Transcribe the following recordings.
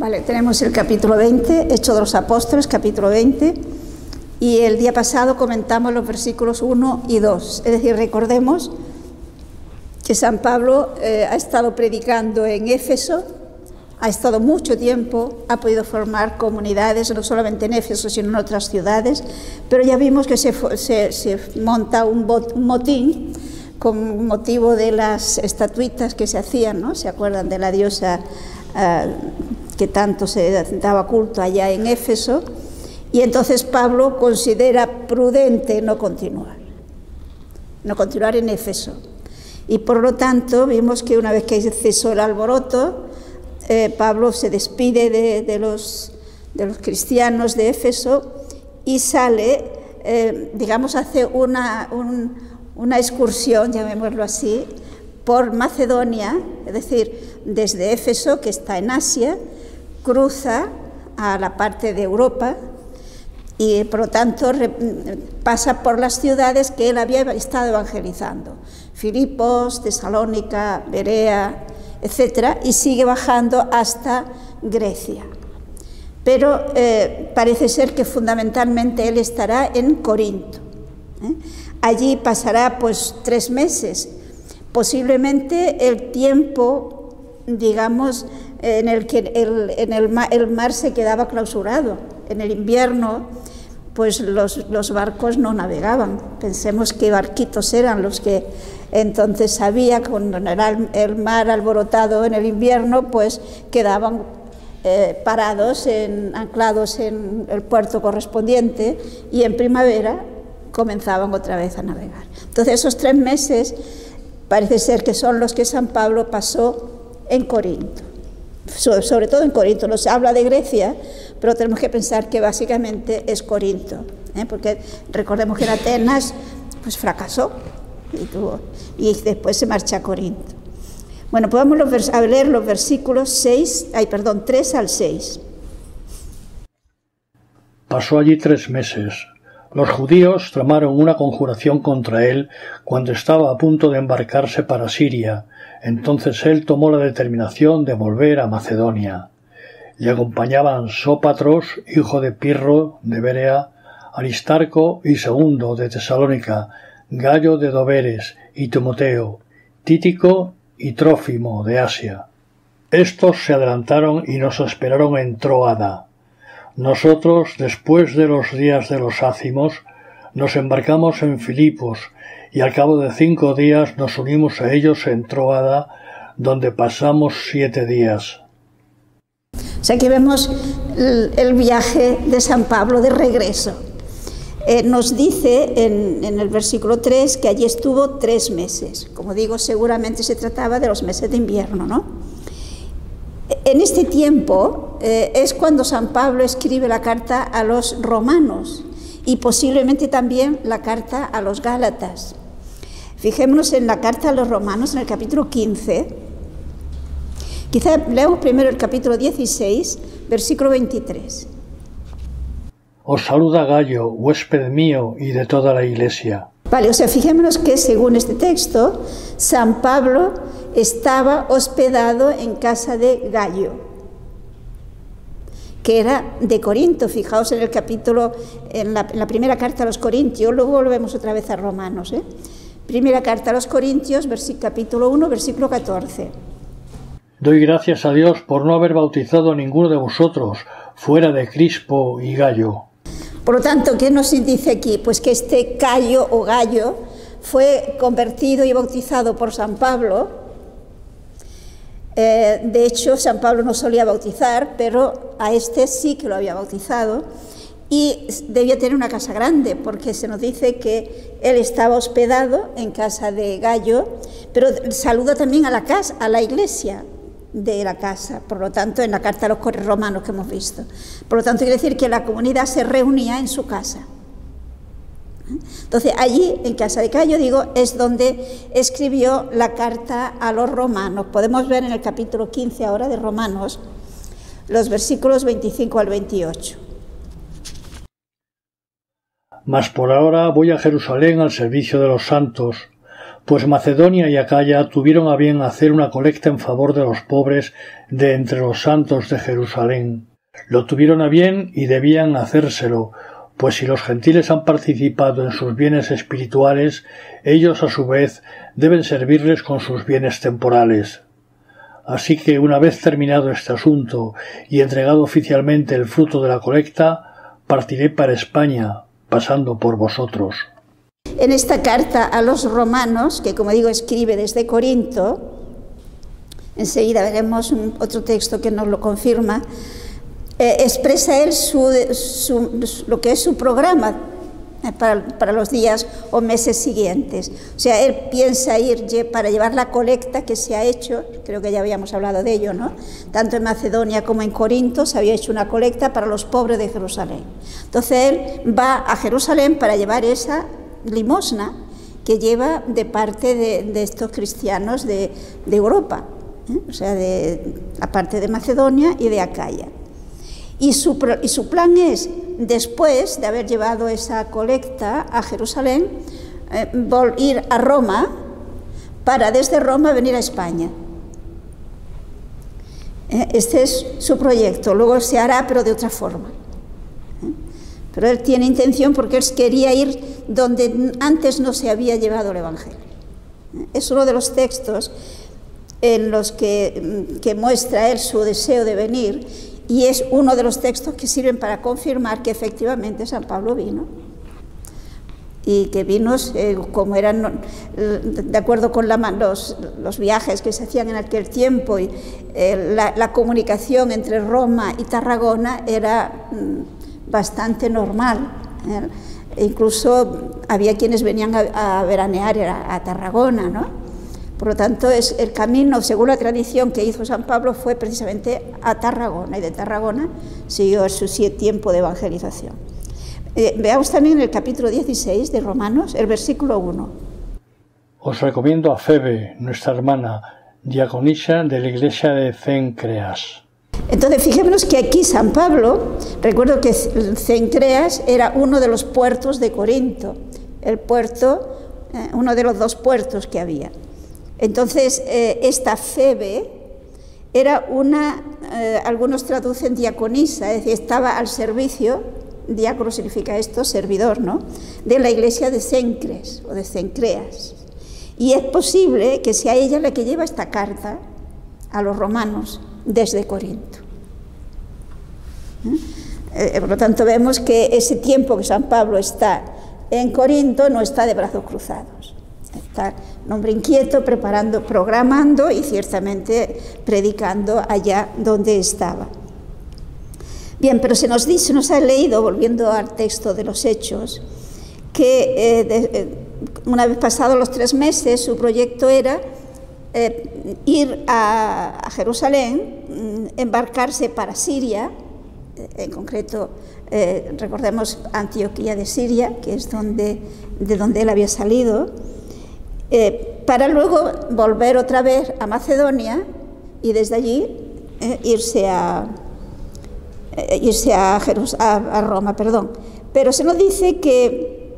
Vale, tenemos el capítulo 20, Hechos de los Apóstoles, capítulo 20, y el día pasado comentamos los versículos 1 y 2. Es decir, recordemos que San Pablo ha estado predicando en Éfeso, ha estado mucho tiempo, ha podido formar comunidades, no solamente en Éfeso, sino en otras ciudades, pero ya vimos que se monta un motín con motivo de las estatuitas que se hacían, ¿no? ¿Se acuerdan de la diosa que tanto se daba culto allá en Éfeso? Y entonces Pablo considera prudente no continuar en Éfeso. Y por lo tanto vimos que una vez que cesó el alboroto, Pablo se despide de los cristianos de Éfeso y sale, digamos, hace una excursión, llamémoslo así, por Macedonia, es decir, desde Éfeso, que está en Asia, cruza a la parte de Europa y por lo tanto pasa por las ciudades que él había estado evangelizando: Filipos, Tesalónica, Berea, etcétera, y sigue bajando hasta Grecia. Pero parece ser que fundamentalmente él estará en Corinto. Allí pasará pues 3 meses, posiblemente el tiempo, digamos, en el que el mar se quedaba clausurado. En el invierno, pues los barcos no navegaban. Pensemos qué barquitos eran los que entonces había, cuando era el mar alborotado en el invierno, pues quedaban parados, anclados en el puerto correspondiente, y en primavera comenzaban otra vez a navegar. Entonces esos 3 meses parece ser que son los que San Pablo pasó en Corinto, sobre todo en Corinto. Nos habla de Grecia, pero tenemos que pensar que básicamente es Corinto, porque recordemos que en Atenas pues fracasó y después se marcha a Corinto. Bueno, pues vamos a leer los versículos 3 al 6. Pasó allí 3 meses. Los judíos tramaron una conjuración contra él cuando estaba a punto de embarcarse para Siria. Entonces él tomó la determinación de volver a Macedonia. Le acompañaban Sópatros, hijo de Pirro, de Berea, Aristarco y Segundo, de Tesalónica, Gayo de Doberes y Timoteo, Títico y Trófimo, de Asia. Estos se adelantaron y nos esperaron en Tróada. Nosotros, después de los días de los ácimos, nos embarcamos en Filipos, y al cabo de 5 días nos unimos a ellos en Tróada, donde pasamos 7 días. O sea, aquí vemos el viaje de San Pablo de regreso. Nos dice en el versículo 3 que allí estuvo 3 meses. Como digo, seguramente se trataba de los meses de invierno, ¿no? En este tiempo es cuando San Pablo escribe la carta a los romanos y posiblemente también la carta a los gálatas. Fijémonos en la carta a los romanos, en el capítulo 15. Quizá leamos primero el capítulo 16, versículo 23. Os saluda Gayo, huésped mío y de toda la iglesia. Vale, o sea, fijémonos que según este texto, San Pablo estaba hospedado en casa de Gayo, que era de Corinto. Fijaos en el capítulo, en la primera carta a los Corintios, luego volvemos otra vez a Romanos. Primera carta a los Corintios, capítulo 1, versículo 14. Doy gracias a Dios por no haber bautizado a ninguno de vosotros, fuera de Crispo y Gayo. Por lo tanto, ¿qué nos dice aquí? Pues que este Cayo o Gayo fue convertido y bautizado por San Pablo. De hecho, San Pablo no solía bautizar, pero a este sí que lo había bautizado, y debía tener una casa grande, porque se nos dice que él estaba hospedado en casa de Gayo, pero saluda también a la iglesia de la casa, por lo tanto, en la carta a los romanos que hemos visto. Por lo tanto, quiere decir que la comunidad se reunía en su casa. Entonces, allí, en casa de Gayo, es donde escribió la carta a los romanos. Podemos ver en el capítulo 15 ahora de Romanos, los versículos 25 al 28. Mas por ahora voy a Jerusalén al servicio de los santos, pues Macedonia y Acaya tuvieron a bien hacer una colecta en favor de los pobres de entre los santos de Jerusalén. Lo tuvieron a bien y debían hacérselo, pues si los gentiles han participado en sus bienes espirituales, ellos a su vez deben servirles con sus bienes temporales. Así que una vez terminado este asunto y entregado oficialmente el fruto de la colecta, partiré para España, pasando por vosotros. En esta carta a los romanos, que como digo escribe desde Corinto, enseguida veremos otro texto que nos lo confirma, expresa él lo que es su programa para los días o meses siguientes. O sea, él piensa ir para llevar la colecta que se ha hecho, creo que ya habíamos hablado de ello, ¿no? Tanto en Macedonia como en Corinto se había hecho una colecta para los pobres de Jerusalén. Entonces él va a Jerusalén para llevar esa limosna que lleva de parte de estos cristianos de Europa, o sea, aparte de Macedonia y de Acaya. Y su plan es, después de haber llevado esa colecta a Jerusalén, ir a Roma para desde Roma venir a España. Este es su proyecto, luego se hará pero de otra forma. Pero él tiene intención porque él quería ir donde antes no se había llevado el Evangelio. Es uno de los textos en los que muestra él su deseo de venir, y es uno de los textos que sirven para confirmar que efectivamente San Pablo vino, y que vino como eran, de acuerdo con los viajes que se hacían en aquel tiempo, y la comunicación entre Roma y Tarragona era bastante normal. Incluso había quienes venían a veranear a Tarragona, ¿no? Por lo tanto, el camino, según la tradición que hizo San Pablo, fue precisamente a Tarragona, y de Tarragona siguió su tiempo de evangelización. Veamos también el capítulo 16 de Romanos, el versículo 1. Os recomiendo a Febe, nuestra hermana, diaconisa de la iglesia de Cencreas. Entonces, fijémonos que aquí San Pablo, recuerdo que Cencreas era uno de los puertos de Corinto, el puerto, uno de los dos puertos que había. Entonces, esta Febe era algunos traducen diaconisa, es decir, estaba al servicio, diácono significa esto, servidor, ¿no?, de la iglesia de Cencres o de Cencreas. Y es posible que sea ella la que lleva esta carta a los romanos desde Corinto. Por lo tanto, vemos que ese tiempo que San Pablo está en Corinto no está de brazos cruzados. Está un hombre inquieto, programando y ciertamente predicando allá donde estaba. Bien, pero se nos ha leído, volviendo al texto de los Hechos, que una vez pasados los 3 meses, su proyecto era ir a Jerusalén, embarcarse para Siria, en concreto, recordemos Antioquía de Siria, que es de donde él había salido, para luego volver otra vez a Macedonia y desde allí irse a Roma, perdón. Pero se nos dice que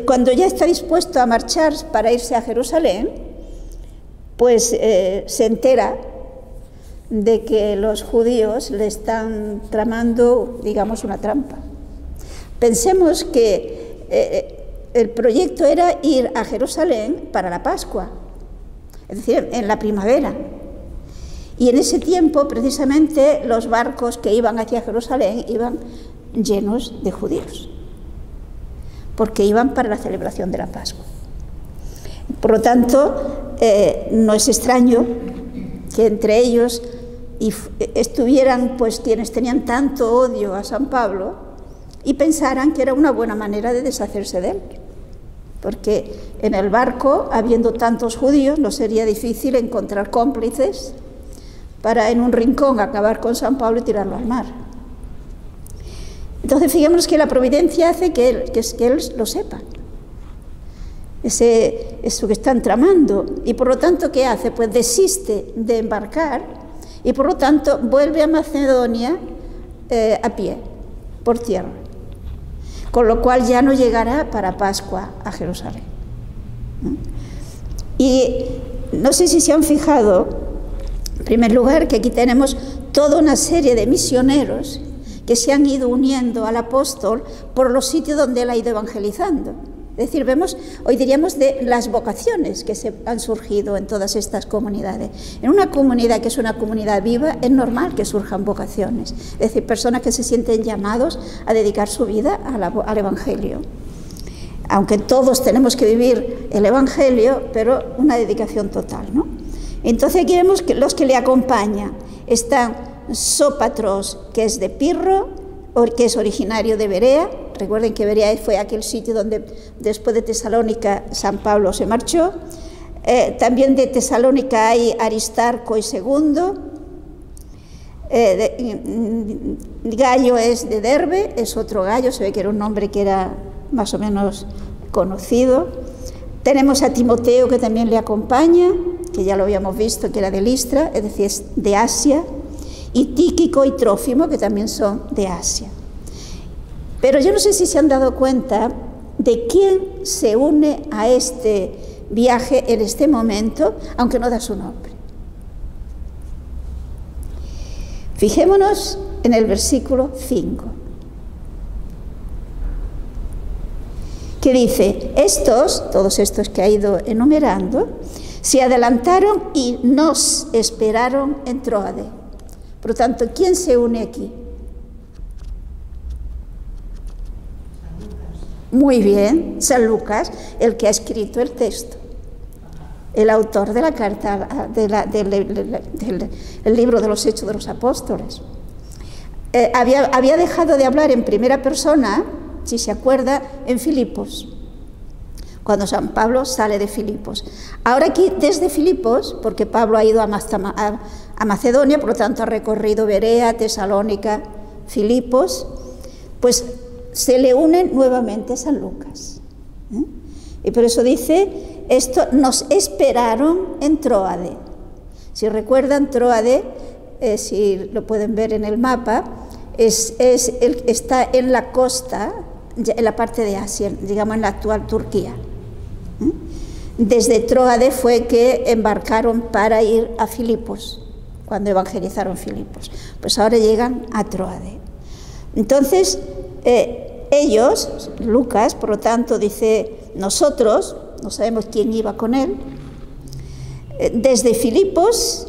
cuando ya está dispuesto a marchar para irse a Jerusalén, pues se entera de que los judíos le están tramando, digamos, una trampa. Pensemos que el proyecto era ir a Jerusalén para la Pascua, es decir, en la primavera. Y en ese tiempo, precisamente, los barcos que iban hacia Jerusalén iban llenos de judíos, porque iban para la celebración de la Pascua. Por lo tanto, no es extraño que entre ellos estuvieran pues quienes tenían tanto odio a San Pablo y pensaran que era una buena manera de deshacerse de él, porque en el barco, habiendo tantos judíos, no sería difícil encontrar cómplices para en un rincón acabar con San Pablo y tirarlo al mar. Entonces, fijémonos que la providencia hace que él lo sepa, eso que están tramando, y por lo tanto, ¿qué hace? Pues desiste de embarcar y por lo tanto vuelve a Macedonia a pie, por tierra, con lo cual ya no llegará para Pascua a Jerusalén. Y no sé si se han fijado, en primer lugar, que aquí tenemos toda una serie de misioneros que se han ido uniendo al apóstol por los sitios donde él ha ido evangelizando. Es decir, vemos, hoy diríamos, de las vocaciones que se han surgido en todas estas comunidades. En una comunidad que es una comunidad viva, es normal que surjan vocaciones. Es decir, personas que se sienten llamados a dedicar su vida al Evangelio. Aunque todos tenemos que vivir el Evangelio, pero una dedicación total, ¿no? Entonces aquí vemos que los que le acompañan están Sópatros, que es de Pirro, que es originario de Berea. Recuerden que Berea fue aquel sitio donde después de Tesalónica San Pablo se marchó. También de Tesalónica hay Aristarco y Segundo. Gallo es de Derbe, es otro Gallo, se ve que era un nombre que era más o menos conocido. Tenemos a Timoteo, que también le acompaña, que ya lo habíamos visto, que era de Listra, es decir, es de Asia, y Tíquico y Trófimo, que también son de Asia. Pero yo no sé si se han dado cuenta de quién se une a este viaje en este momento, aunque no da su nombre. Fijémonos en el versículo 5, que dice: todos estos que ha ido enumerando, se adelantaron y nos esperaron en Tróade. Por lo tanto, ¿quién se une aquí? Muy bien, San Lucas, el que ha escrito el texto, el autor de la carta, del libro de los Hechos de los Apóstoles. Había dejado de hablar en primera persona, si se acuerda, en Filipos, cuando San Pablo sale de Filipos. Ahora aquí, desde Filipos, porque Pablo ha ido a Macedonia, por lo tanto ha recorrido Berea, Tesalónica, Filipos, pues se le unen nuevamente San Lucas. Y por eso dice, nos esperaron en Tróade. Si recuerdan, Tróade, si lo pueden ver en el mapa, está en la costa, en la parte de Asia, digamos en la actual Turquía. Desde Tróade fue que embarcaron para ir a Filipos, cuando evangelizaron Filipos. Pues ahora llegan a Tróade. Entonces, ellos, Lucas, por lo tanto, dice, nosotros, no sabemos quién iba con él, desde Filipos,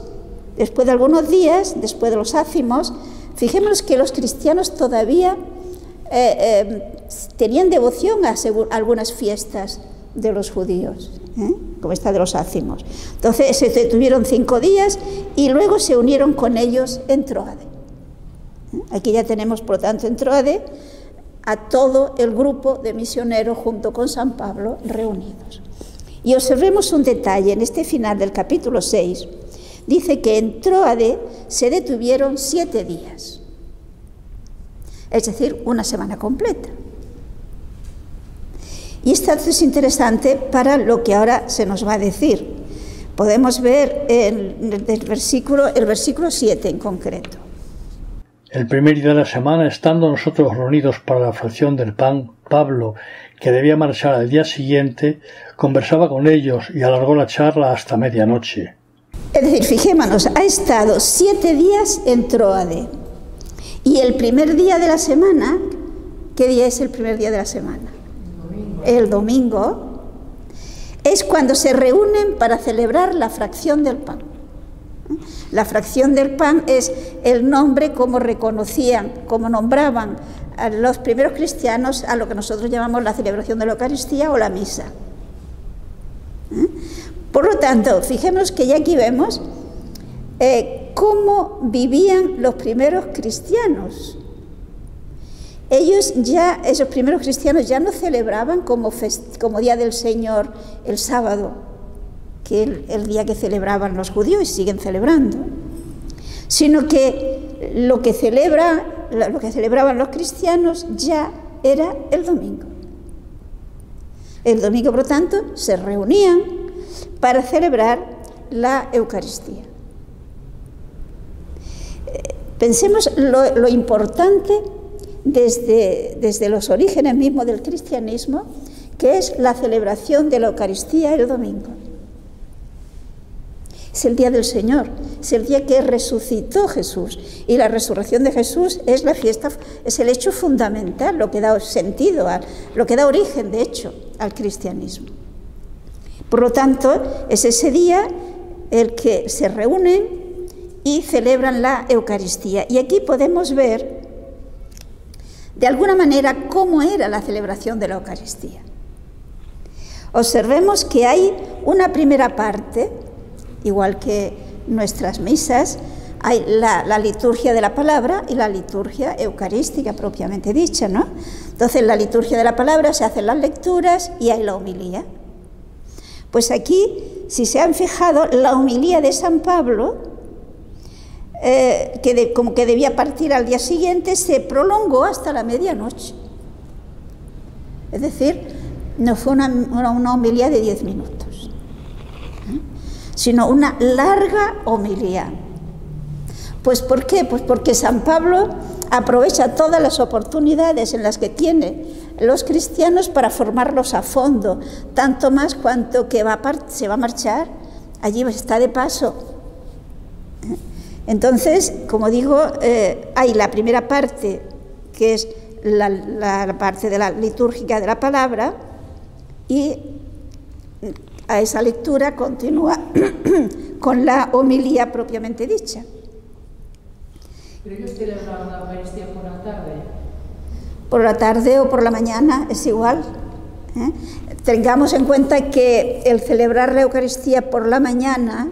después de algunos días, después de los ácimos, fijémonos que los cristianos todavía tenían devoción a algunas fiestas de los judíos, como esta de los ácimos. Entonces se detuvieron 5 días y luego se unieron con ellos en Tróade. Aquí ya tenemos, por lo tanto, en Tróade a todo el grupo de misioneros junto con San Pablo reunidos. Y observemos un detalle en este final del capítulo 6. Dice que en Tróade se detuvieron 7 días, es decir, una semana completa. Y esto es interesante para lo que ahora se nos va a decir. Podemos ver el versículo 7 en concreto. El primer día de la semana, estando nosotros reunidos para la fracción del pan, Pablo, que debía marchar al día siguiente, conversaba con ellos y alargó la charla hasta medianoche. Es decir, fijémonos, ha estado 7 días en Tróade. Y el primer día de la semana, ¿qué día es el primer día de la semana? El domingo, es cuando se reúnen para celebrar la fracción del pan. La fracción del pan es el nombre como reconocían, como nombraban a los primeros cristianos a lo que nosotros llamamos la celebración de la Eucaristía o la misa. Por lo tanto, fijémonos que ya aquí vemos cómo vivían los primeros cristianos. Esos primeros cristianos ya no celebraban como Día del Señor el sábado, que el día que celebraban los judíos y siguen celebrando, sino que lo que celebraban los cristianos ya era el domingo. El domingo, por lo tanto, se reunían para celebrar la Eucaristía. Pensemos lo importante desde los orígenes mismos del cristianismo, que es la celebración de la Eucaristía el domingo. Es el día del Señor, es el día que resucitó Jesús, y la resurrección de Jesús es la fiesta, es el hecho fundamental, lo que da sentido, lo que da origen, de hecho, al cristianismo. Por lo tanto, es ese día el que se reúnen y celebran la Eucaristía. Y aquí podemos ver, de alguna manera, cómo era la celebración de la Eucaristía. Observemos que hay una primera parte, igual que nuestras misas, hay la liturgia de la palabra y la liturgia eucarística propiamente dicha, ¿no? Entonces, en la liturgia de la palabra se hacen las lecturas y hay la homilía. Pues aquí, si se han fijado, la homilía de San Pablo, como que debía partir al día siguiente, se prolongó hasta la medianoche. Es decir, no fue una homilía de 10 minutos, sino una larga homilía. Pues ¿por qué? Pues porque San Pablo aprovecha todas las oportunidades en las que tiene los cristianos para formarlos a fondo, tanto más cuanto que se va a marchar, allí está de paso. Entonces, como digo, hay la primera parte, que es la parte de la litúrgica de la palabra, y a esa lectura continúa con la homilía propiamente dicha. ¿Pero ellos celebran la Eucaristía por la tarde? Por la tarde o por la mañana, es igual. Tengamos en cuenta que el celebrar la Eucaristía por la mañana,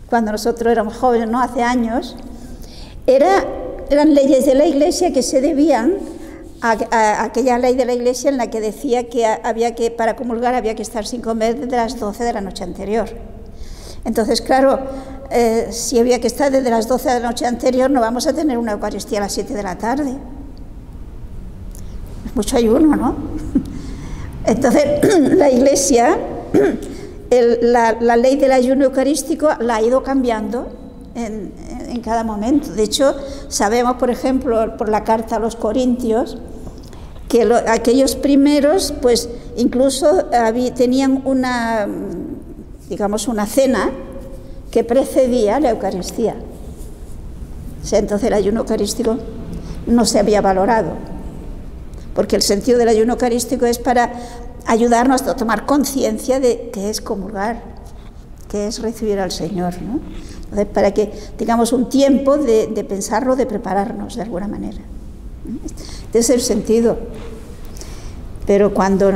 cuando nosotros éramos jóvenes, ¿no?, hace años, eran leyes de la Iglesia que se debían a aquella ley de la Iglesia en la que decía que para comulgar había que estar sin comer desde las 12 de la noche anterior. Entonces, claro, si había que estar desde las 12 de la noche anterior, no vamos a tener una Eucaristía a las 7 de la tarde. Es mucho ayuno, ¿no? Entonces, la Iglesia, la ley del ayuno eucarístico la ha ido cambiando en cada momento. De hecho, sabemos, por ejemplo, por la carta a los Corintios, que aquellos primeros, pues incluso tenían una cena que precedía la Eucaristía. O sea, entonces el ayuno eucarístico no se había valorado, porque el sentido del ayuno eucarístico es para ayudarnos a tomar conciencia de qué es comulgar, qué es recibir al Señor, ¿no? Entonces, para que tengamos un tiempo de pensarlo, de prepararnos de alguna manera. Este es el sentido. Pero cuando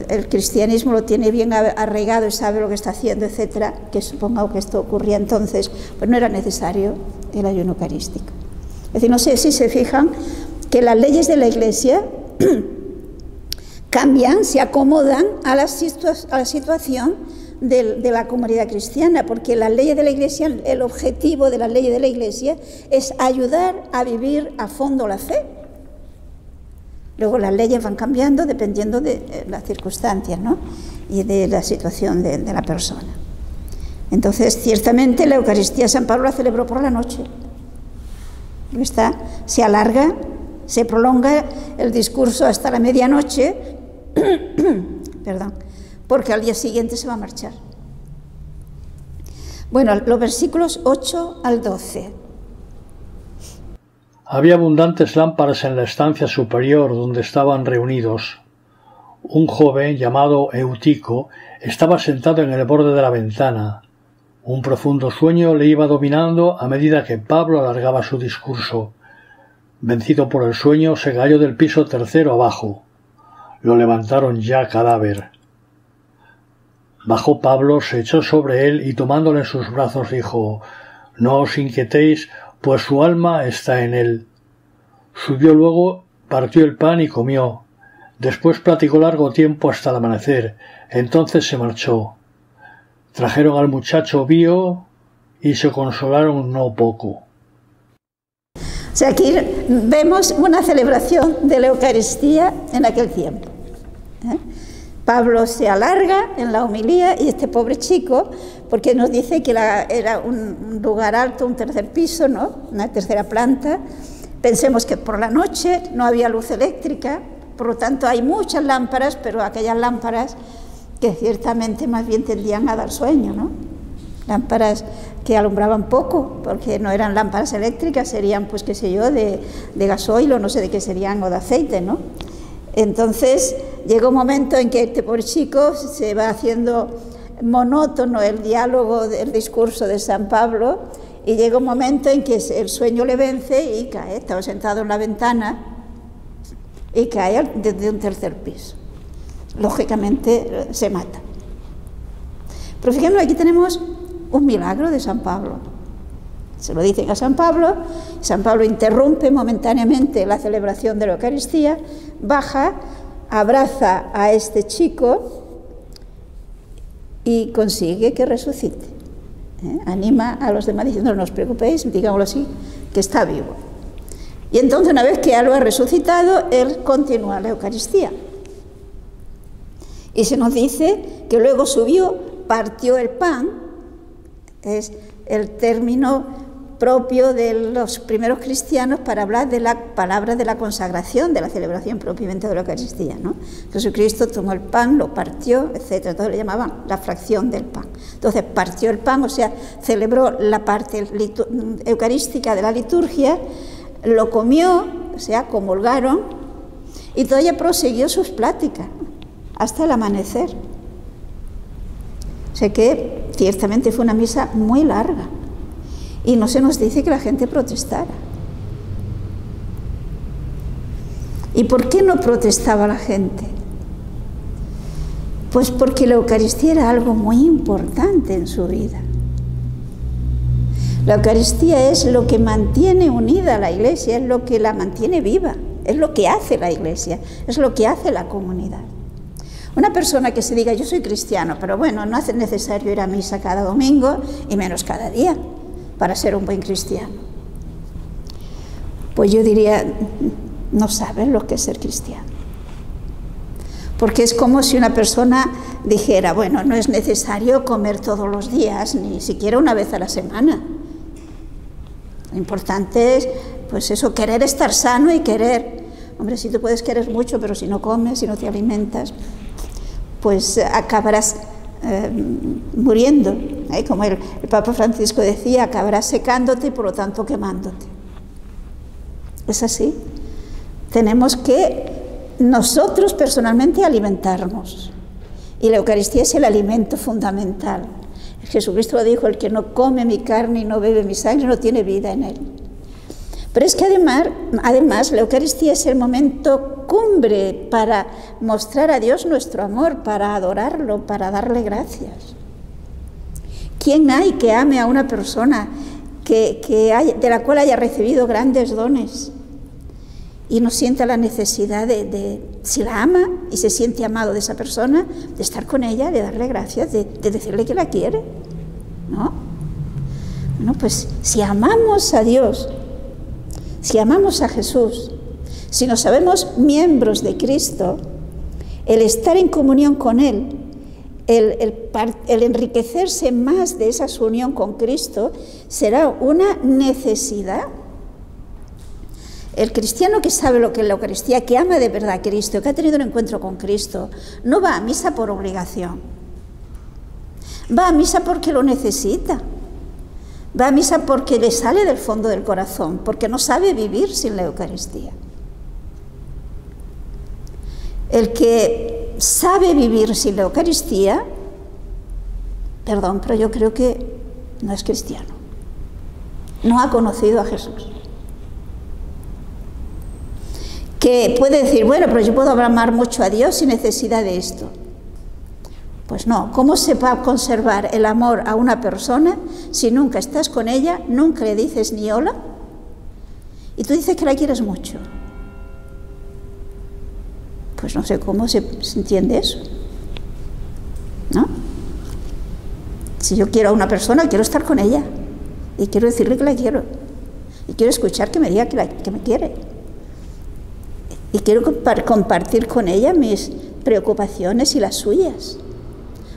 el cristianismo lo tiene bien arraigado y sabe lo que está haciendo, etcétera, que supongo que esto ocurría entonces, pues no era necesario el ayuno eucarístico. Es decir, no sé si se fijan que las leyes de la Iglesia cambian, se acomodan a la situación de la comunidad cristiana, porque las leyes de la Iglesia, el objetivo de las leyes de la Iglesia es ayudar a vivir a fondo la fe. Luego las leyes van cambiando dependiendo de las circunstancias, ¿no?, y de la situación de la persona. Entonces, ciertamente, la Eucaristía San Pablo la celebró por la noche. Se alarga, se prolonga el discurso hasta la medianoche, perdón, porque al día siguiente se va a marchar. Bueno, los versículos 8 al 12. Había abundantes lámparas en la estancia superior donde estaban reunidos. Un joven llamado Eutico estaba sentado en el borde de la ventana. Un profundo sueño le iba dominando a medida que Pablo alargaba su discurso. Vencido por el sueño, se cayó del piso tercero abajo. Lo levantaron ya cadáver. Bajó Pablo, se echó sobre él y tomándole en sus brazos dijo: «No os inquietéis, pues su alma está en él». Subió luego, partió el pan y comió. Después platicó largo tiempo hasta el amanecer. Entonces se marchó. Trajeron al muchacho vivo y se consolaron no poco. O sea, aquí vemos una celebración de la Eucaristía en aquel tiempo. Pablo se alarga en la homilía y este pobre chico, porque nos dice que era un lugar alto, un tercer piso, ¿no?, una tercera planta. Pensemos que por la noche no había luz eléctrica, Por lo tanto, hay muchas lámparas, pero aquellas lámparas que ciertamente más bien tendían a dar sueño, ¿no? Lámparas que alumbraban poco, porque no eran lámparas eléctricas, serían, pues qué sé yo, de gasoil o no sé de qué serían, o de aceite, ¿no? Entonces, llega un momento en que este pobre chico se va haciendo monótono el diálogo, el discurso de San Pablo, y llega un momento en que el sueño le vence y cae. Estaba sentado en la ventana y cae desde un tercer piso. Lógicamente se mata. Pero fíjense, aquí tenemos un milagro de San Pablo. Se lo dicen a San Pablo interrumpe momentáneamente la celebración de la Eucaristía, baja, abraza a este chico y consigue que resucite. Anima a los demás diciendo: no os preocupéis, digámoslo así, que está vivo. Y entonces, una vez que ya lo ha resucitado, él continúa la Eucaristía. Y se nos dice que luego subió, partió el pan, es el término propio de los primeros cristianos para hablar de la palabra de la consagración, de la celebración propiamente de la Eucaristía, ¿no? Jesucristo tomó el pan, lo partió, etc. Entonces le llamaban la fracción del pan. Entonces partió el pan, o sea, celebró la parte eucarística de la liturgia, lo comió, o sea, comulgaron, y todavía prosiguió sus pláticas hasta el amanecer. O sea que ciertamente fue una misa muy larga. Y no se nos dice que la gente protestara. ¿Y por qué no protestaba la gente? Pues porque la Eucaristía era algo muy importante en su vida. La Eucaristía es lo que mantiene unida a la Iglesia, es lo que la mantiene viva, es lo que hace la Iglesia, es lo que hace la comunidad. Una persona que se diga: yo soy cristiano, pero bueno, no hace necesario ir a misa cada domingo y menos cada día para ser un buen cristiano. Pues yo diría: no sabes lo que es ser cristiano. Porque es como si una persona dijera: bueno, no es necesario comer todos los días, ni siquiera una vez a la semana. Lo importante es, pues eso, querer estar sano y querer. Hombre, si tú puedes querer mucho, pero si no comes, si no te alimentas, pues acabarás muriendo, como el Papa Francisco decía, acabarás secándote y por lo tanto quemándote. Es así. Tenemos que nosotros personalmente alimentarnos, y la Eucaristía es el alimento fundamental. Jesucristo lo dijo: el que no come mi carne y no bebe mi sangre no tiene vida en él. Pero es que además la Eucaristía es el momento cumbre para mostrar a Dios nuestro amor, para adorarlo, para darle gracias. ¿Quién hay que ame a una persona de la cual haya recibido grandes dones y no sienta la necesidad si la ama y se siente amado de esa persona, de estar con ella, de darle gracias, de decirle que la quiere? ¿No? Bueno, pues si amamos a Dios, si amamos a Jesús, si nos sabemos miembros de Cristo, el estar en comunión con Él, el enriquecerse más de esa unión con Cristo, será una necesidad. El cristiano que sabe lo que es la Eucaristía, que ama de verdad a Cristo, que ha tenido un encuentro con Cristo, no va a misa por obligación. Va a misa porque lo necesita. Va a misa porque le sale del fondo del corazón, porque no sabe vivir sin la Eucaristía. El que sabe vivir sin la Eucaristía, perdón, pero yo creo que no es cristiano. No ha conocido a Jesús. Que puede decir: bueno, pero yo puedo amar mucho a Dios sin necesidad de esto. Pues no. ¿Cómo se va a conservar el amor a una persona si nunca estás con ella, nunca le dices ni hola, y tú dices que la quieres mucho? Pues no sé cómo se entiende eso, ¿no? Si yo quiero a una persona, quiero estar con ella y quiero decirle que la quiero y quiero escuchar que me diga que me quiere y quiero compartir con ella mis preocupaciones y las suyas.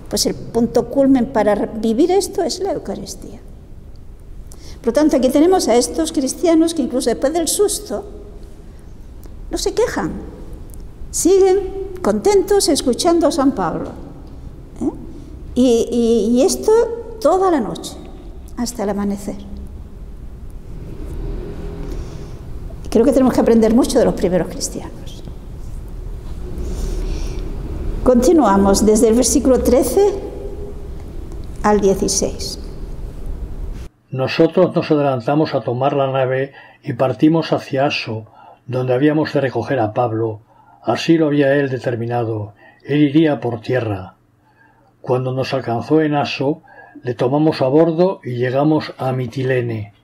Pues el punto culmen para vivir esto es la Eucaristía. Por lo tanto, aquí tenemos a estos cristianos que incluso después del susto no se quejan, Siguen contentos escuchando a San Pablo. Y esto toda la noche, hasta el amanecer. Creo que tenemos que aprender mucho de los primeros cristianos. Continuamos desde el versículo 13 al 16. Nosotros nos adelantamos a tomar la nave y partimos hacia Aso, donde habíamos de recoger a Pablo. Así lo había él determinado. Él iría por tierra. Cuando nos alcanzó en Aso, le tomamos a bordo y llegamos a Mitilene.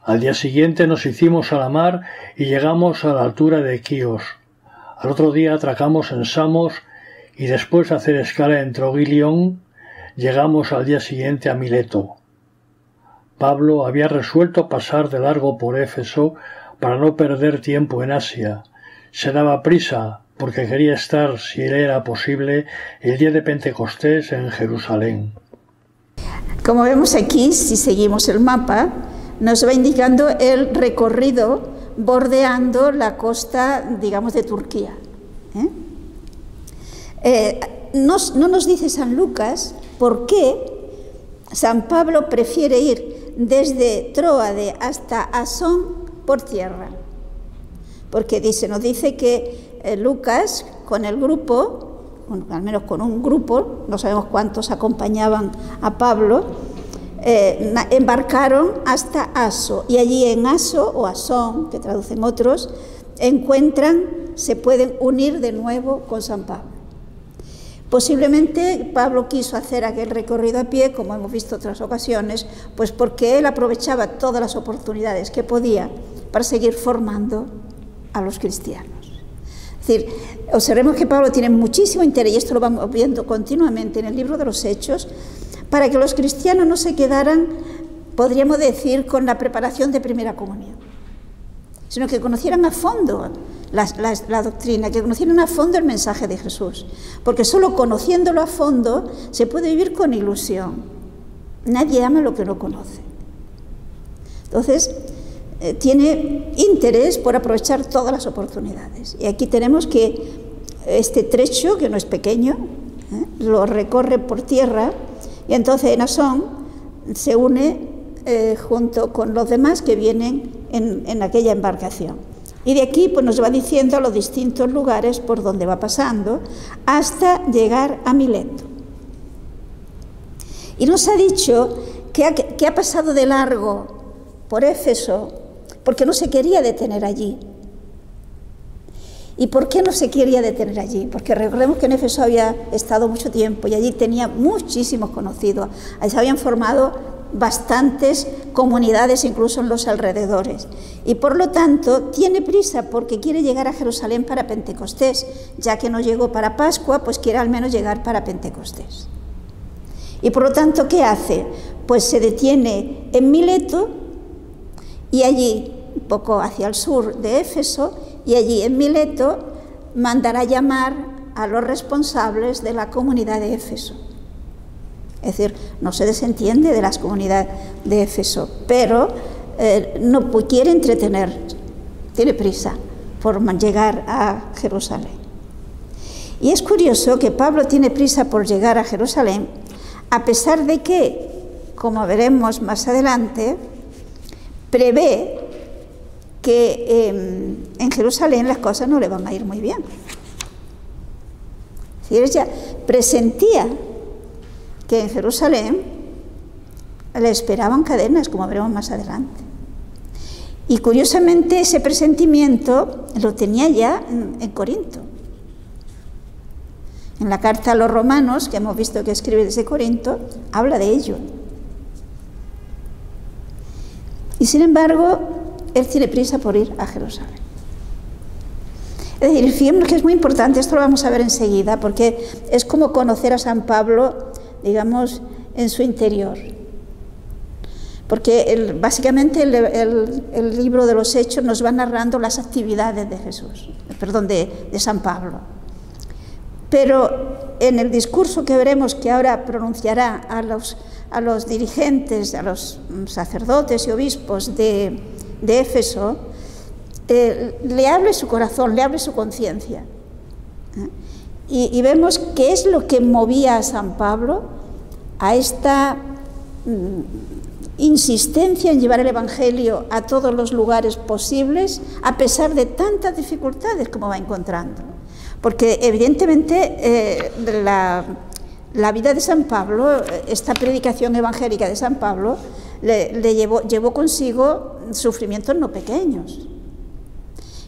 Al día siguiente nos hicimos a la mar y llegamos a la altura de Quíos. Al otro día atracamos en Samos y después de hacer escala en Trogilión, llegamos al día siguiente a Mileto. Pablo había resuelto pasar de largo por Éfeso para no perder tiempo en Asia. Se daba prisa porque quería estar, si era posible, el día de Pentecostés en Jerusalén. Como vemos aquí, si seguimos el mapa, nos va indicando el recorrido bordeando la costa, digamos, de Turquía. No nos dice San Lucas por qué San Pablo prefiere ir desde Tróade hasta Asón por tierra. Porque nos dice que Lucas, con el grupo, al menos con un grupo, no sabemos cuántos acompañaban a Pablo, embarcaron hasta Aso, y allí en Aso, o Asón, que traducen otros, se pueden unir de nuevo con San Pablo. Posiblemente Pablo quiso hacer aquel recorrido a pie, como hemos visto en otras ocasiones, pues porque él aprovechaba todas las oportunidades que podía para seguir formando a los cristianos. Es decir, observemos que Pablo tiene muchísimo interés, y esto lo vamos viendo continuamente en el libro de los Hechos, para que los cristianos no se quedaran, podríamos decir, con la preparación de primera comunión, sino que conocieran a fondo la doctrina, que conocieran a fondo el mensaje de Jesús, porque solo conociéndolo a fondo se puede vivir con ilusión. Nadie ama lo que no conoce. Entonces, tiene interés por aprovechar todas las oportunidades. Y aquí tenemos que este trecho, que no es pequeño, lo recorre por tierra, y entonces en Asón se une junto con los demás que vienen en aquella embarcación. Y de aquí pues nos va diciendo los distintos lugares por donde va pasando hasta llegar a Mileto. Y nos ha dicho que ha pasado de largo por Éfeso porque no se quería detener allí. ¿Y por qué no se quería detener allí? Porque recordemos que en Éfeso había estado mucho tiempo y allí tenía muchísimos conocidos. Ahí se habían formado bastantes comunidades, incluso en los alrededores. Y por lo tanto tiene prisa porque quiere llegar a Jerusalén para Pentecostés. Ya que no llegó para Pascua, pues quiere al menos llegar para Pentecostés. Y por lo tanto, ¿qué hace? Pues se detiene en Mileto, y allí, un poco hacia el sur de Éfeso, y allí en Mileto mandará llamar a los responsables de la comunidad de Éfeso. Es decir, no se desentiende de las comunidades de Éfeso, pero no quiere entretener, tiene prisa por llegar a Jerusalén. Y es curioso que Pablo tiene prisa por llegar a Jerusalén, a pesar de que, como veremos más adelante, prevé que en Jerusalén las cosas no le van a ir muy bien. Es decir, ella presentía que en Jerusalén le esperaban cadenas, como veremos más adelante. Y curiosamente ese presentimiento lo tenía ya en Corinto. En la carta a los romanos, que hemos visto que escribe desde Corinto, habla de ello. Y sin embargo, él tiene prisa por ir a Jerusalén. Es decir, fíjense que es muy importante, esto lo vamos a ver enseguida, porque es como conocer a San Pablo, digamos, en su interior. Porque básicamente el libro de los Hechos nos va narrando las actividades de San Pablo. Pero en el discurso que veremos que ahora pronunciará a los dirigentes, a los sacerdotes y obispos de Éfeso, le hable su corazón, le hable su conciencia. Y vemos qué es lo que movía a San Pablo a esta insistencia en llevar el Evangelio a todos los lugares posibles, a pesar de tantas dificultades como va encontrando. Porque evidentemente la vida de San Pablo, esta predicación evangélica de San Pablo, llevó consigo sufrimientos no pequeños.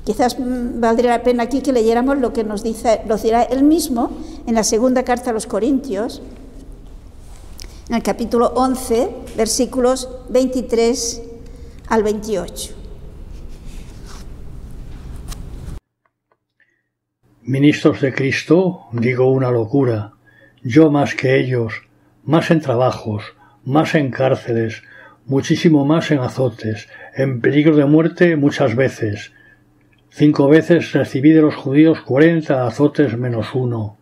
Quizás valdría la pena aquí que leyéramos lo que nos dirá él mismo en la segunda carta a los Corintios, en el capítulo 11, versículos 23 al 28. Ministros de Cristo, digo una locura, yo más que ellos, más en trabajos, más en cárceles, muchísimo más en azotes, en peligro de muerte muchas veces. 5 veces recibí de los judíos 40 azotes menos 1.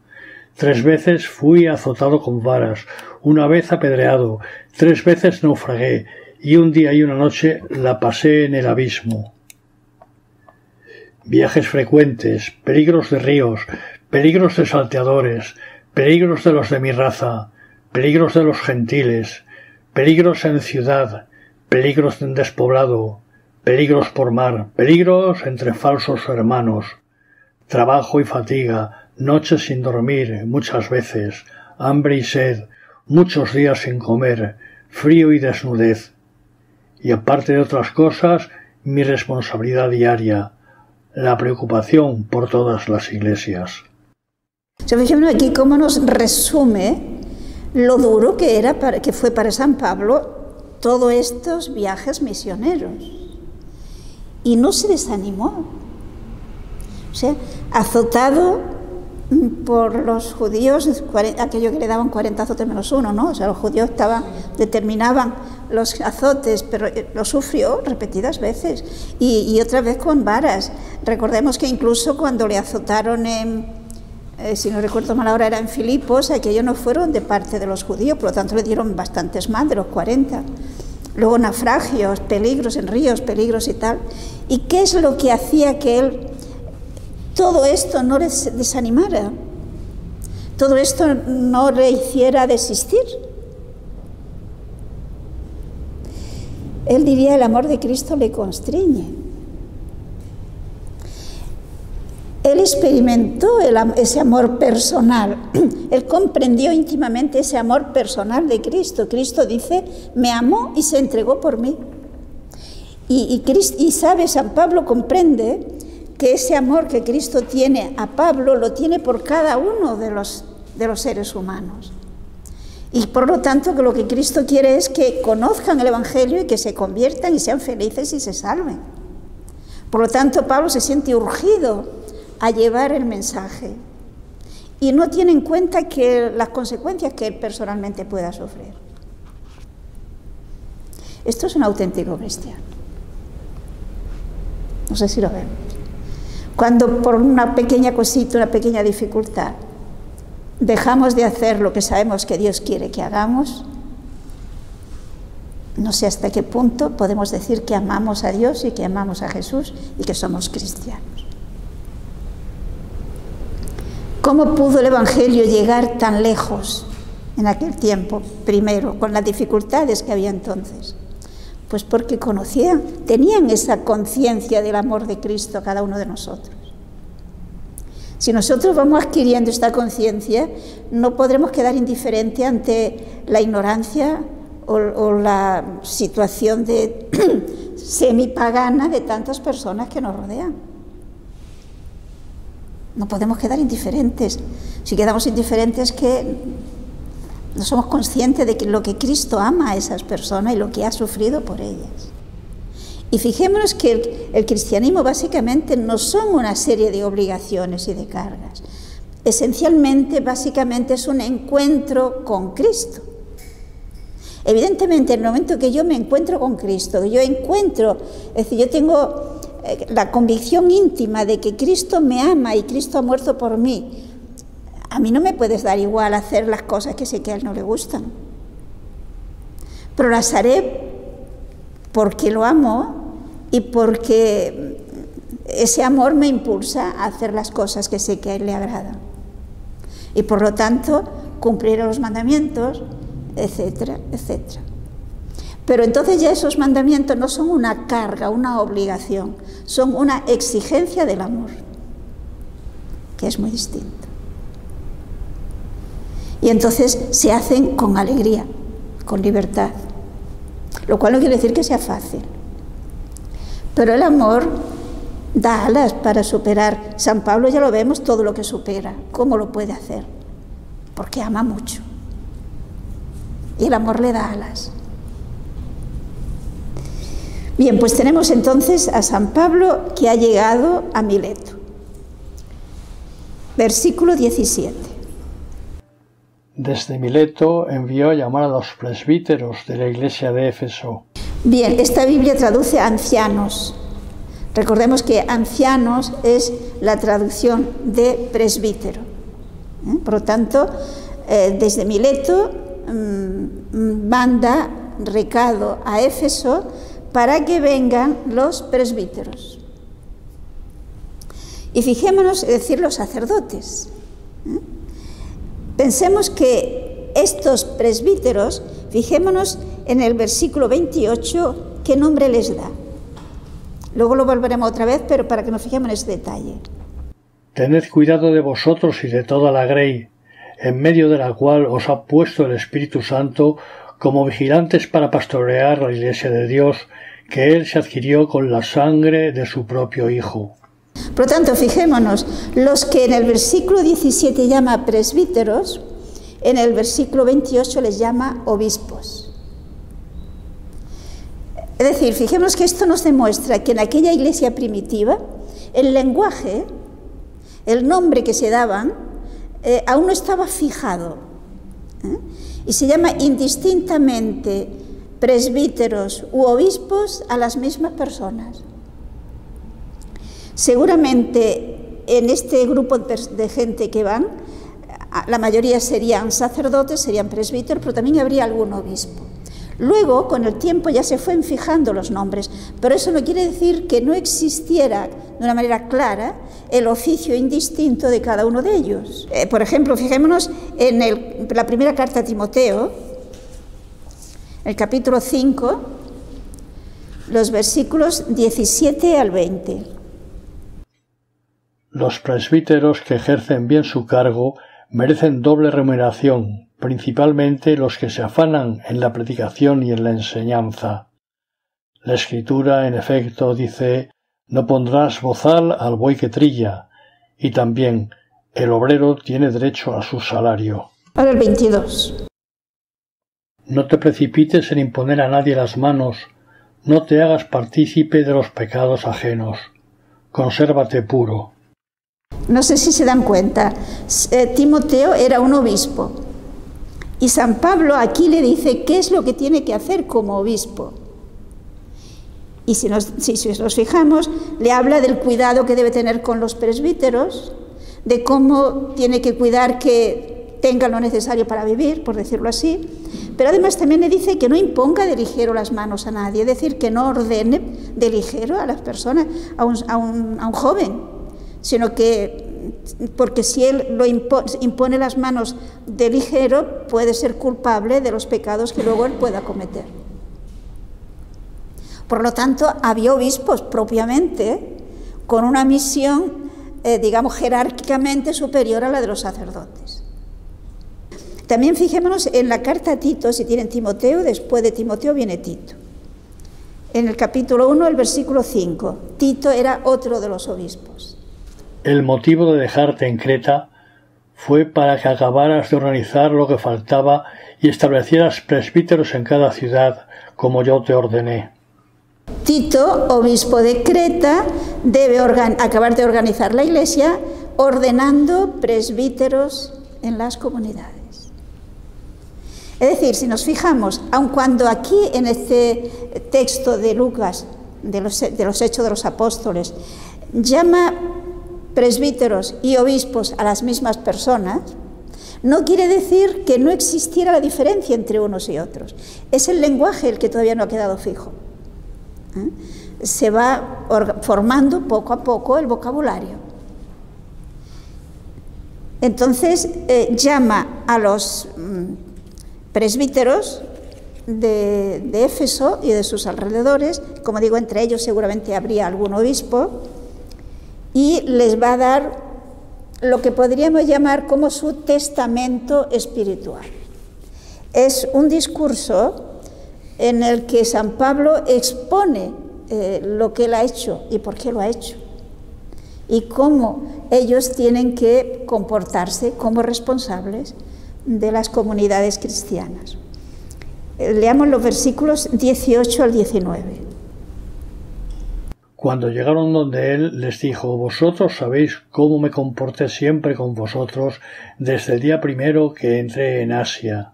3 veces fui azotado con varas, 1 vez apedreado, 3 veces naufragué, y un día y una noche la pasé en el abismo. Viajes frecuentes, peligros de ríos, peligros de salteadores, peligros de los de mi raza, peligros de los gentiles, peligros en ciudad, peligros en despoblado, peligros por mar, peligros entre falsos hermanos, trabajo y fatiga, noches sin dormir muchas veces, hambre y sed, muchos días sin comer, frío y desnudez. Y aparte de otras cosas, mi responsabilidad diaria, la preocupación por todas las iglesias. Fíjense aquí cómo nos resume lo duro que fue para San Pablo todos estos viajes misioneros. Y no se desanimó. O sea, azotado por los judíos, aquello que le daban 40 azotes menos 1, ¿no? O sea, los judíos determinaban los azotes, pero lo sufrió repetidas veces. Y otra vez con varas. Recordemos que incluso cuando le azotaron si no recuerdo mal ahora, era en Filipos, aquellos no fueron de parte de los judíos, por lo tanto le dieron bastantes más de los 40. Luego naufragios, peligros en ríos, peligros y tal. ¿Y qué es lo que hacía que él todo esto no le desanimara? Todo esto no le hiciera desistir. Él diría: el amor de Cristo le constriñe. Él experimentó ese amor personal, él comprendió íntimamente ese amor personal de Cristo. Cristo dice: me amó y se entregó por mí. Y sabe, San Pablo comprende que ese amor que Cristo tiene a Pablo lo tiene por cada uno de los seres humanos. Y por lo tanto que lo que Cristo quiere es que conozcan el Evangelio y que se conviertan y sean felices y se salven. Por lo tanto, Pablo se siente urgido a llevar el mensaje y no tiene en cuenta las consecuencias que él personalmente pueda sufrir. Esto es un auténtico cristiano. No sé si lo vemos. Cuando por una pequeña cosita, una pequeña dificultad, dejamos de hacer lo que sabemos que Dios quiere que hagamos, no sé hasta qué punto podemos decir que amamos a Dios y que amamos a Jesús y que somos cristianos. ¿Cómo pudo el Evangelio llegar tan lejos en aquel tiempo, primero, con las dificultades que había entonces? Pues porque tenían esa conciencia del amor de Cristo a cada uno de nosotros. Si nosotros vamos adquiriendo esta conciencia, no podremos quedar indiferentes ante la ignorancia o la situación semipagana de tantas personas que nos rodean. No podemos quedar indiferentes. Si quedamos indiferentes, que no somos conscientes de lo que Cristo ama a esas personas y lo que ha sufrido por ellas. Y fijémonos que el cristianismo básicamente no son una serie de obligaciones y de cargas. Esencialmente, básicamente, es un encuentro con Cristo. Evidentemente, en el momento que yo me encuentro con Cristo, que yo yo tengo la convicción íntima de que Cristo me ama y Cristo ha muerto por mí, a mí no me puedes dar igual hacer las cosas que sé que a Él no le gustan, pero las haré porque lo amo y porque ese amor me impulsa a hacer las cosas que sé que a Él le agradan. Y por lo tanto, cumpliré los mandamientos, etcétera, etcétera. Pero entonces ya esos mandamientos no son una carga, una obligación, son una exigencia del amor, que es muy distinto. Y entonces se hacen con alegría, con libertad, lo cual no quiere decir que sea fácil. Pero el amor da alas para superar. San Pablo ya lo vemos todo lo que supera. ¿Cómo lo puede hacer? Porque ama mucho. Y el amor le da alas. Bien, pues tenemos entonces a San Pablo que ha llegado a Mileto. Versículo 17. Desde Mileto envió a llamar a los presbíteros de la iglesia de Éfeso. Bien, esta Biblia traduce ancianos. Recordemos que ancianos es la traducción de presbítero. Por lo tanto, desde Mileto manda recado a Éfeso para que vengan los presbíteros. Y fijémonos, es decir, los sacerdotes. Pensemos que estos presbíteros, fijémonos en el versículo 28, ¿qué nombre les da? Luego lo volveremos otra vez, pero para que nos fijemos en ese detalle. Tened cuidado de vosotros y de toda la grey, en medio de la cual os ha puesto el Espíritu Santo como vigilantes para pastorear la iglesia de Dios, que Él se adquirió con la sangre de su propio Hijo. Por lo tanto, fijémonos, los que en el versículo 17 llama presbíteros, en el versículo 28 les llama obispos. Es decir, fijémonos que esto nos demuestra que en aquella iglesia primitiva, el lenguaje, el nombre que se daban, aún no estaba fijado. Y se llama indistintamente presbíteros u obispos a las mismas personas. Seguramente en este grupo de gente que van, la mayoría serían sacerdotes, serían presbíteros, pero también habría algún obispo. Luego, con el tiempo, ya se fueron fijando los nombres, pero eso no quiere decir que no existiera de una manera clara el oficio indistinto de cada uno de ellos. Por ejemplo, fijémonos en la primera carta a Timoteo, el capítulo 5, los versículos 17 al 20. Los presbíteros que ejercen bien su cargo merecen doble remuneración, principalmente los que se afanan en la predicación y en la enseñanza. La Escritura, en efecto, dice: no pondrás bozal al buey que trilla, y también el obrero tiene derecho a su salario. Ahora el 22. No te precipites en imponer a nadie las manos, no te hagas partícipe de los pecados ajenos, consérvate puro. No sé si se dan cuenta, Timoteo era un obispo, y San Pablo aquí le dice qué es lo que tiene que hacer como obispo. Y si nos fijamos, le habla del cuidado que debe tener con los presbíteros, de cómo tiene que cuidar que tengan lo necesario para vivir, por decirlo así, pero además también le dice que no imponga de ligero las manos a nadie, es decir, que no ordene de ligero a las personas, a un joven, sino que, porque si él impone las manos de ligero, puede ser culpable de los pecados que luego él pueda cometer. Por lo tanto, había obispos propiamente con una misión, digamos, jerárquicamente superior a la de los sacerdotes. También fijémonos en la carta a Tito, si tienen Timoteo, después de Timoteo viene Tito. En el capítulo 1, el versículo 5, Tito era otro de los obispos. El motivo de dejarte en Creta fue para que acabaras de organizar lo que faltaba y establecieras presbíteros en cada ciudad, como yo te ordené. Tito, obispo de Creta, debe acabar de organizar la iglesia, ordenando presbíteros en las comunidades. Es decir, si nos fijamos, aun cuando aquí en este texto de Lucas, de los Hechos de los Apóstoles, llama presbíteros y obispos a las mismas personas, no quiere decir que no existiera la diferencia entre unos y otros. Es el lenguaje el que todavía no ha quedado fijo. se va formando poco a poco el vocabulario. Entonces llama a los presbíteros de Éfeso y de sus alrededores, como digo, entre ellos seguramente habría algún obispo, y les va a dar lo que podríamos llamar como su testamento espiritual. Es un discurso en el que San Pablo expone lo que él ha hecho y por qué lo ha hecho, y cómo ellos tienen que comportarse como responsables de las comunidades cristianas. Leamos los versículos 18 al 19. Cuando llegaron donde él, les dijo: vosotros sabéis cómo me comporté siempre con vosotros desde el día primero que entré en Asia,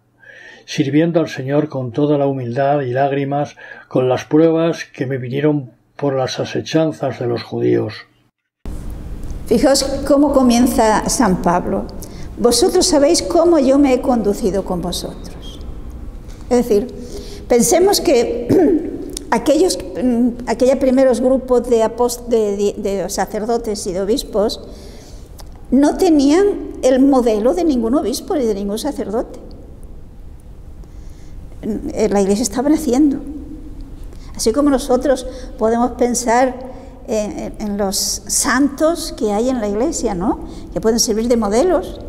sirviendo al Señor con toda la humildad y lágrimas, con las pruebas que me vinieron por las asechanzas de los judíos. Fijaos cómo comienza San Pablo. Vosotros sabéis cómo yo me he conducido con vosotros. Es decir, pensemos que aquellos primeros grupos de sacerdotes y de obispos no tenían el modelo de ningún obispo ni de ningún sacerdote. La Iglesia estaba naciendo. Así como nosotros podemos pensar en los santos que hay en la Iglesia, ¿no?, que pueden servir de modelos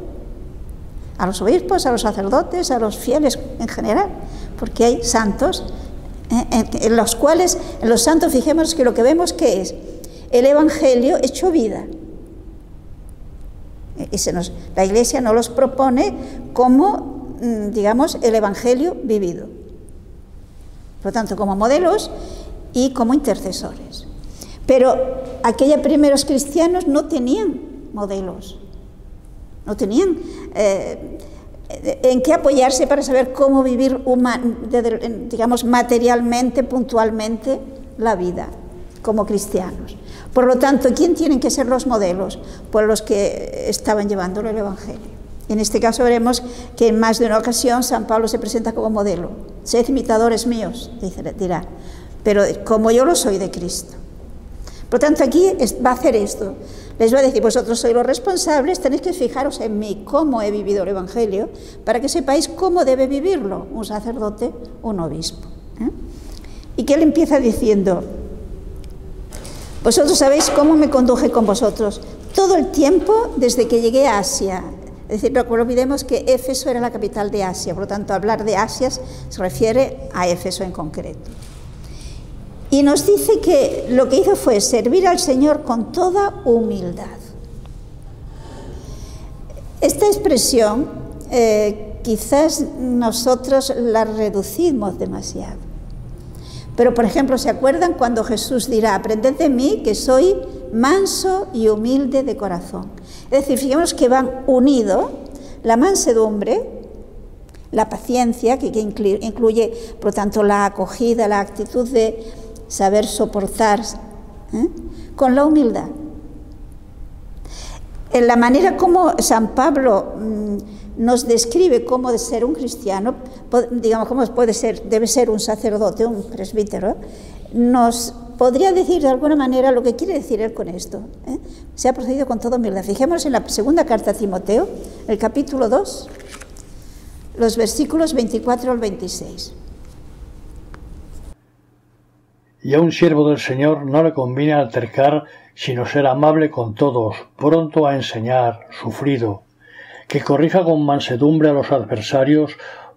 a los obispos, a los sacerdotes, a los fieles en general, porque hay santos en los cuales, en los santos, fijémonos que lo que vemos que es el Evangelio hecho vida. Y la Iglesia nos los propone como, digamos, el Evangelio vivido. Por lo tanto, como modelos y como intercesores. Pero aquellos primeros cristianos no tenían modelos, no tenían en qué apoyarse para saber cómo vivir, digamos, materialmente, puntualmente, la vida como cristianos. Por lo tanto, ¿quién tienen que ser los modelos? Pues los que estaban llevándole el Evangelio. En este caso veremos que en más de una ocasión San Pablo se presenta como modelo. Sed imitadores míos, dirá, pero como yo lo soy de Cristo. Por tanto, aquí va a hacer esto. Les va a decir: vosotros sois los responsables, tenéis que fijaros en mí, cómo he vivido el Evangelio, para que sepáis cómo debe vivirlo un sacerdote o un obispo. Y que él empieza diciendo: vosotros sabéis cómo me conduje con vosotros todo el tiempo desde que llegué a Asia. Es decir, no olvidemos que Éfeso era la capital de Asia, por lo tanto, hablar de Asia se refiere a Éfeso en concreto. Y nos dice que lo que hizo fue servir al Señor con toda humildad. Esta expresión quizás nosotros la reducimos demasiado. Pero, por ejemplo, ¿se acuerdan cuando Jesús dirá: aprended de mí que soy manso y humilde de corazón? Es decir, fijémonos que van unidos la mansedumbre, la paciencia, que incluye, por lo tanto, la acogida, la actitud de saber soportar, con la humildad. En la manera como San Pablo nos describe cómo de ser un cristiano, digamos, cómo debe ser un sacerdote, un presbítero, nos podría decir de alguna manera lo que quiere decir él con esto. Se ha procedido con toda humildad. Fijémonos en la segunda carta a Timoteo, el capítulo 2, los versículos 24 al 26. Y a un siervo del Señor no le conviene altercar, sino ser amable con todos, pronto a enseñar, sufrido, que corrija con mansedumbre a los adversarios,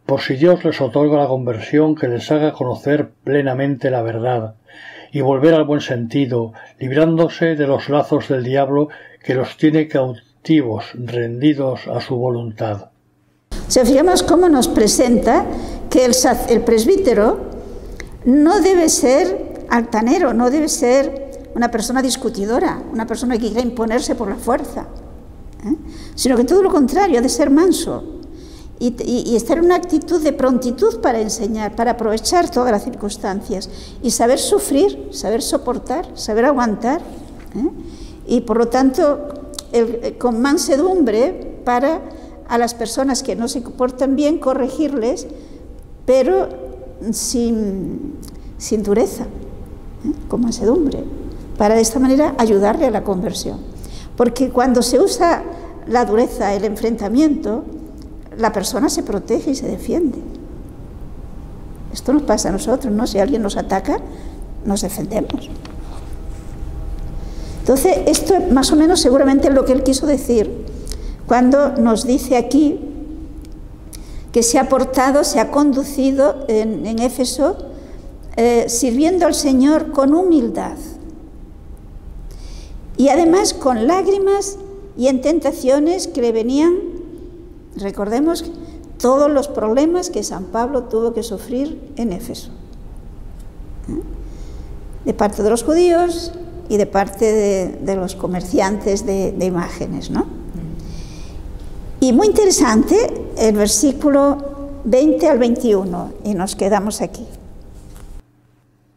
por si Dios les otorga la conversión, que les haga conocer plenamente la verdad, y volver al buen sentido, librándose de los lazos del diablo, que los tiene cautivos, rendidos a su voluntad. Si fijamos cómo nos presenta que el presbítero no debe ser altanero, no debe ser una persona discutidora, una persona que quiera imponerse por la fuerza, sino que todo lo contrario, ha de ser manso y estar en una actitud de prontitud para enseñar, para aprovechar todas las circunstancias y saber sufrir, saber soportar, saber aguantar, y por lo tanto con mansedumbre para a las personas que no se comportan bien corregirles, pero sin dureza. con mansedumbre, para de esta manera ayudarle a la conversión. Porque cuando se usa la dureza, el enfrentamiento, la persona se protege y se defiende. Esto nos pasa a nosotros, ¿no? Si alguien nos ataca, nos defendemos. Entonces, esto más o menos seguramente es lo que él quiso decir cuando nos dice aquí que se ha portado, se ha conducido en Éfeso sirviendo al Señor con humildad y además con lágrimas y en tentaciones que le venían. Recordemos todos los problemas que San Pablo tuvo que sufrir en Éfeso, de parte de los judíos y de parte de los comerciantes de imágenes, ¿no? Y muy interesante el versículo 20 al 21, y nos quedamos aquí.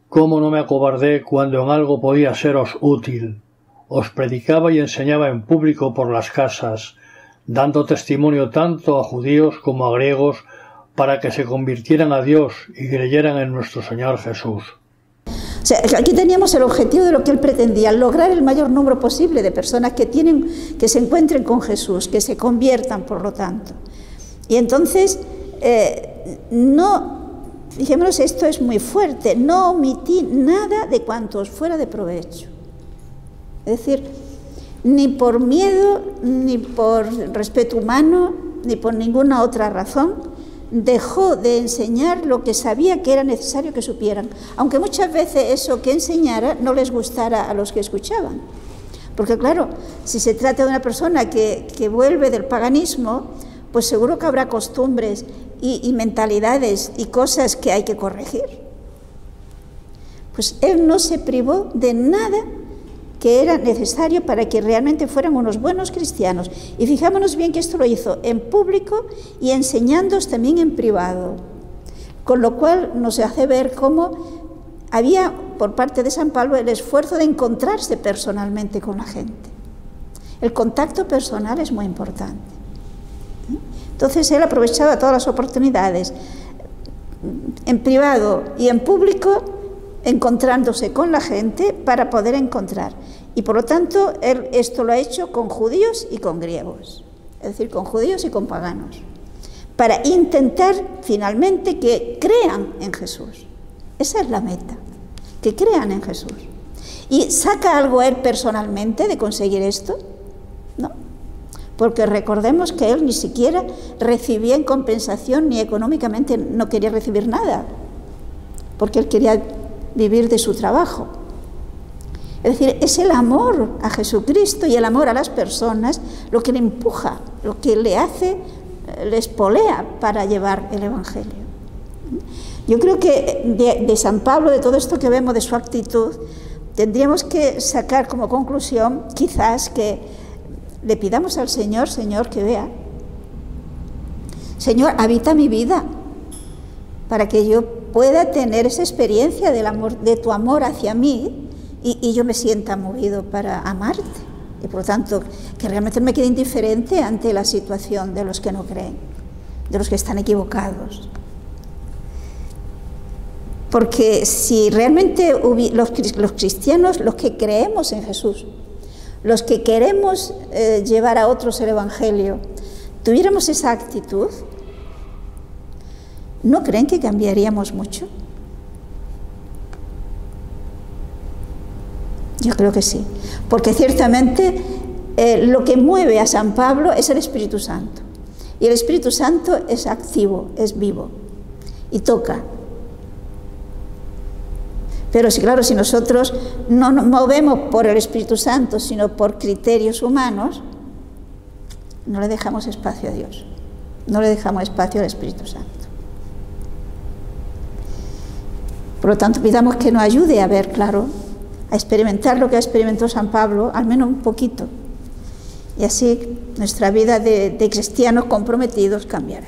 ¿Cómo no me acobardé cuando en algo podía seros útil? Os predicaba y enseñaba en público por las casas, dando testimonio tanto a judíos como a griegos, para que se convirtieran a Dios y creyeran en nuestro Señor Jesús. O sea, aquí teníamos el objetivo de lo que él pretendía, lograr el mayor número posible de personas que se encuentren con Jesús, que se conviertan, por lo tanto. Y entonces, fijémonos, esto es muy fuerte, no omití nada de cuanto os fuera de provecho. Es decir, ni por miedo, ni por respeto humano, ni por ninguna otra razón, dejó de enseñar lo que sabía que era necesario que supieran, aunque muchas veces eso que enseñara no les gustara a los que escuchaban. Porque claro, si se trata de una persona que vuelve del paganismo, pues seguro que habrá costumbres y mentalidades y cosas que hay que corregir. Pues él no se privó de nada que era necesario para que realmente fueran unos buenos cristianos. Y fijámonos bien que esto lo hizo en público y enseñándoos también en privado, con lo cual nos hace ver cómo había por parte de San Pablo el esfuerzo de encontrarse personalmente con la gente. El contacto personal es muy importante. Entonces él aprovechaba todas las oportunidades, en privado y en público, encontrándose con la gente para poder encontrar. Y por lo tanto, él esto lo ha hecho con judíos y con griegos, es decir, con judíos y con paganos, para intentar finalmente que crean en Jesús. Esa es la meta, que crean en Jesús. ¿Y saca algo él personalmente de conseguir esto? No, porque recordemos que él ni siquiera recibía en compensación, ni económicamente no quería recibir nada, porque él quería vivir de su trabajo. Es decir, es el amor a Jesucristo y el amor a las personas lo que le empuja, lo que le hace, le espolea para llevar el Evangelio. Yo creo que de San Pablo, de todo esto que vemos, de su actitud, tendríamos que sacar como conclusión, quizás, que le pidamos al Señor, Señor, que vea. Señor, habita mi vida, para que yo pueda tener esa experiencia del amor, de tu amor hacia mí, y yo me sienta movido para amarte. Y por lo tanto, que realmente me quede indiferente ante la situación de los que no creen, de los que están equivocados. Porque si realmente los cristianos, los que creemos en Jesús, los que queremos llevar a otros el Evangelio, tuviéramos esa actitud, ¿no creen que cambiaríamos mucho? Yo creo que sí, porque ciertamente lo que mueve a San Pablo es el Espíritu Santo, y el Espíritu Santo es activo, es vivo y toca. Pero sí, claro, si nosotros no nos movemos por el Espíritu Santo, sino por criterios humanos, no le dejamos espacio a Dios, no le dejamos espacio al Espíritu Santo. Por lo tanto, pidamos que nos ayude a ver, claro, a experimentar lo que experimentó San Pablo, al menos un poquito, y así nuestra vida de cristianos comprometidos cambiará.